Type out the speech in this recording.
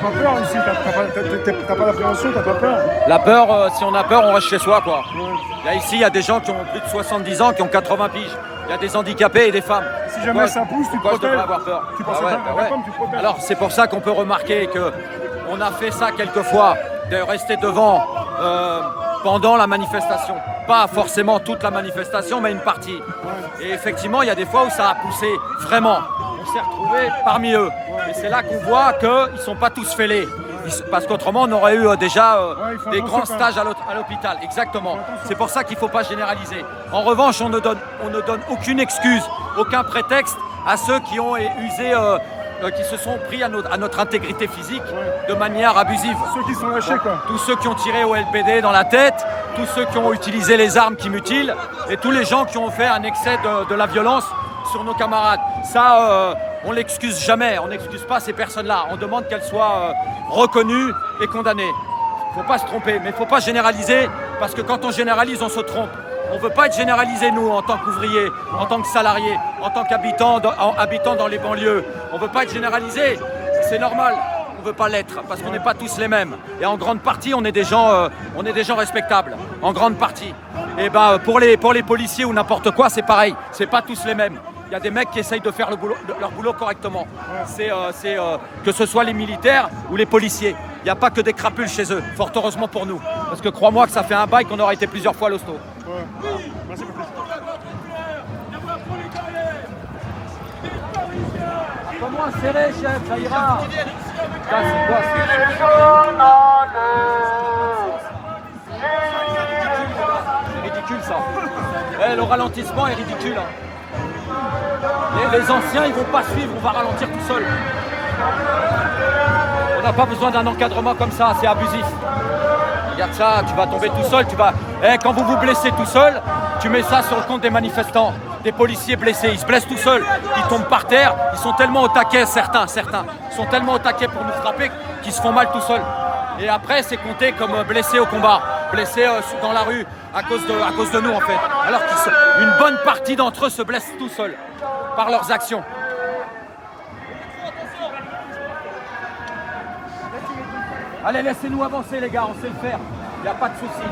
pas peur ici, t'as pas d'appréhension, t'as pas peur. La peur, si on a peur, on reste chez soi, quoi. Ouais. Là, ici, il y a des gens qui ont plus de 70 ans, qui ont 80 piges. Il y a des handicapés et des femmes. Si jamais ça pousse, tu te Pourquoi je devrais protèges. avoir peur? Tu penses Ah ouais, à bah ta ouais. femme, tu te protèges. Alors, c'est pour ça qu'on peut remarquer qu'on a fait ça quelquefois, de rester devant pendant la manifestation. Pas forcément toute la manifestation, mais une partie. Et effectivement, il y a des fois où ça a poussé vraiment. On s'est retrouvés parmi eux. Et c'est là qu'on voit qu'ils ne sont pas tous fêlés. Parce qu'autrement, on aurait eu déjà des grands stages à l'hôpital. Exactement. C'est pour ça qu'il ne faut pas généraliser. En revanche, on ne donne aucune excuse, aucun prétexte à ceux qui ont usé, qui se sont pris à notre intégrité physique de manière abusive. Ceux qui sont lâchés, quoi. Tous ceux qui ont tiré au LBD dans la tête, tous ceux qui ont utilisé les armes qui mutilent, et tous les gens qui ont fait un excès de la violence sur nos camarades. Ça, on l'excuse jamais, on n'excuse pas ces personnes-là. On demande qu'elles soient reconnues et condamnées. Il ne faut pas se tromper, mais il ne faut pas généraliser, parce que quand on généralise, on se trompe. On ne veut pas être généralisé, nous, en tant qu'ouvriers, en tant que salariés, en tant qu'habitants dans les banlieues. On ne veut pas être généralisé, c'est normal. On ne veut pas l'être, parce qu'on n'est pas tous les mêmes. Et en grande partie, on est des gens respectables, en grande partie. Et ben, pour les policiers ou n'importe quoi, c'est pareil, c'est pas tous les mêmes. Il y a des mecs qui essayent de faire leur boulot correctement. Que ce soit les militaires ou les policiers. Il n'y a pas que des crapules chez eux, fort heureusement pour nous. Parce que crois-moi que ça fait un bail qu'on aura été plusieurs fois à l'hosto. Ouais. Merci beaucoup. Un peu moins serré, chef, ça ira. Ça, c'est quoi, c'est ridicule, ça. Le ralentissement est ridicule. Les anciens, ils vont pas suivre, on va ralentir tout seul. On n'a pas besoin d'un encadrement comme ça, c'est abusif. Regarde ça, tu vas tomber tout seul, quand vous vous blessez tout seul, tu mets ça sur le compte des manifestants, des policiers blessés, ils se blessent tout seuls, ils tombent par terre, ils sont tellement au taquet, certains, sont tellement au taquet pour nous frapper qu'ils se font mal tout seuls. Et après, c'est compté comme blessés au combat, blessés dans la rue à cause de nous en fait. Alors qu'une bonne partie d'entre eux se blessent tout seuls par leurs actions. Allez, laissez-nous avancer les gars, on sait le faire, il n'y a pas de souci.